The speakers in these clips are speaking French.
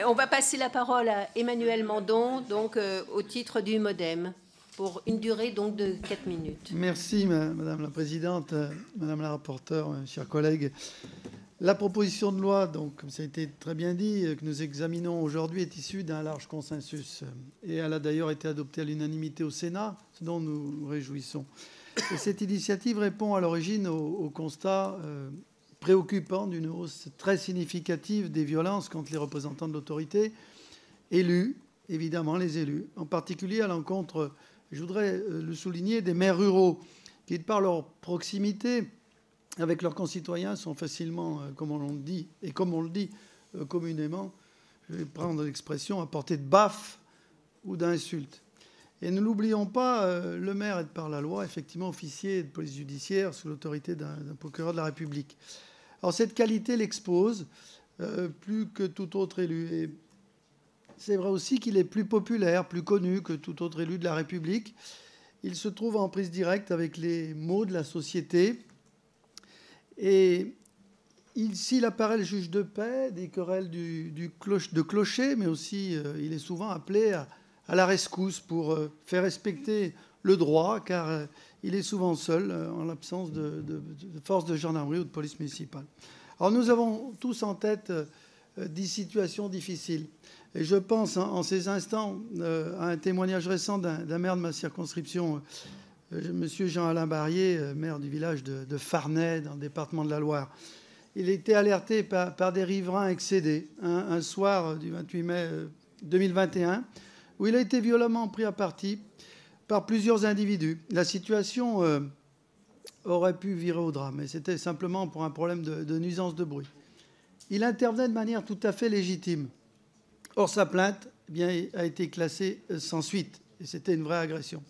On va passer la parole à Emmanuel Mandon, donc au titre du MoDem, pour une durée donc de 4 minutes. Merci Madame la Présidente, Madame la rapporteure, chers collègues. La proposition de loi, donc, comme ça a été très bien dit, que nous examinons aujourd'hui est issue d'un large consensus. Et elle a d'ailleurs été adoptée à l'unanimité au Sénat, ce dont nous nous réjouissons. Et cette initiative répond à l'origine au constat préoccupant d'une hausse très significative des violences contre les représentants de l'autorité, élus, évidemment les élus, en particulier à l'encontre, je voudrais le souligner, des maires ruraux qui, de par leur proximité avec leurs concitoyens, sont facilement, comme on le dit, et comme on le dit communément, je vais prendre l'expression, à portée de baffe ou d'insultes. Et ne l'oublions pas, le maire est de par la loi, effectivement, officier de police judiciaire sous l'autorité d'un procureur de la République. Alors cette qualité l'expose plus que tout autre élu. Et c'est vrai aussi qu'il est plus populaire, plus connu que tout autre élu de la République. Il se trouve en prise directe avec les maux de la société. Et s'il apparaît le juge de paix, des querelles de clocher, mais aussi il est souvent appelé à la rescousse pour faire respecter le droit, car il est souvent seul en l'absence de forces de gendarmerie ou de police municipale. Alors nous avons tous en tête 10 situations difficiles. Et je pense en ces instants à un témoignage récent d'un maire de ma circonscription, M. Jean-Alain Barrier, maire du village de Farnay, dans le département de la Loire. Il a été alerté par des riverains excédés un soir du 28 mai 2021, où il a été violemment pris à partie par plusieurs individus. La situation aurait pu virer au drame, mais c'était simplement pour un problème de nuisance de bruit. Il intervenait de manière tout à fait légitime. Or, sa plainte a été classée sans suite, et c'était une vraie agression.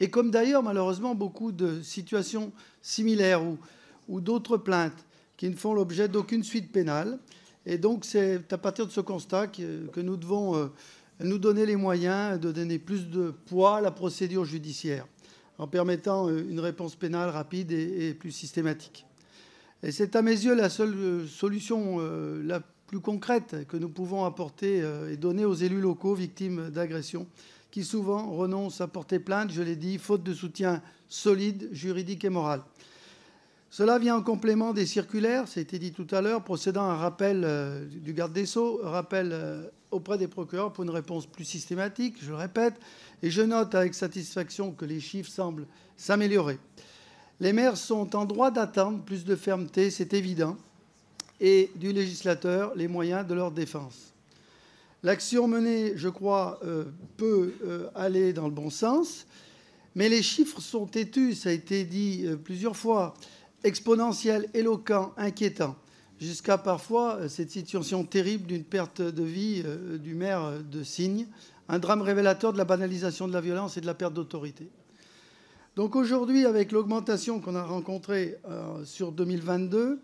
Et comme d'ailleurs, malheureusement, beaucoup de situations similaires ou d'autres plaintes qui ne font l'objet d'aucune suite pénale. Et donc, c'est à partir de ce constat que nous devons nous donner les moyens de donner plus de poids à la procédure judiciaire, en permettant une réponse pénale rapide et plus systématique. Et c'est à mes yeux la seule solution la plus concrète que nous pouvons apporter et donner aux élus locaux victimes d'agressions, qui souvent renoncent à porter plainte, je l'ai dit, faute de soutien solide, juridique et moral. Cela vient en complément des circulaires, ça a été dit tout à l'heure, procédant à un rappel du garde des Sceaux, un rappel auprès des procureurs pour une réponse plus systématique, je le répète, et je note avec satisfaction que les chiffres semblent s'améliorer. Les maires sont en droit d'attendre plus de fermeté, c'est évident, et du législateur les moyens de leur défense. L'action menée, je crois, peut aller dans le bon sens, mais les chiffres sont têtus, ça a été dit plusieurs fois, exponentiels, éloquents, inquiétants, jusqu'à parfois cette situation terrible d'une perte de vie du maire de Signes, un drame révélateur de la banalisation de la violence et de la perte d'autorité. Donc aujourd'hui, avec l'augmentation qu'on a rencontrée sur 2022,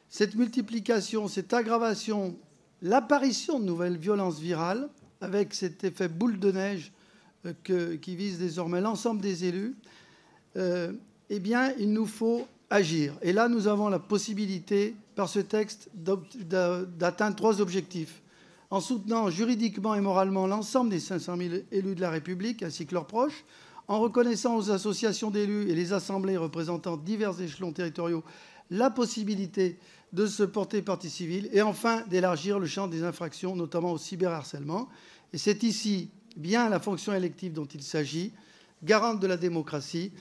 cette multiplication, cette aggravation, l'apparition de nouvelles violences virales, avec cet effet boule de neige qui vise désormais l'ensemble des élus, eh bien, il nous faut agir. Et là, nous avons la possibilité, par ce texte, d'atteindre 3 objectifs. En soutenant juridiquement et moralement l'ensemble des 500 000 élus de la République, ainsi que leurs proches, en reconnaissant aux associations d'élus et les assemblées représentant divers échelons territoriaux la possibilité de se porter partie civile, et enfin d'élargir le champ des infractions, notamment au cyberharcèlement. Et c'est ici bien la fonction élective dont il s'agit, garante de la démocratie.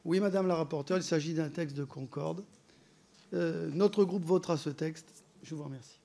Oui, Madame la rapporteure, il s'agit d'un texte de concorde. Notre groupe votera ce texte. Je vous remercie.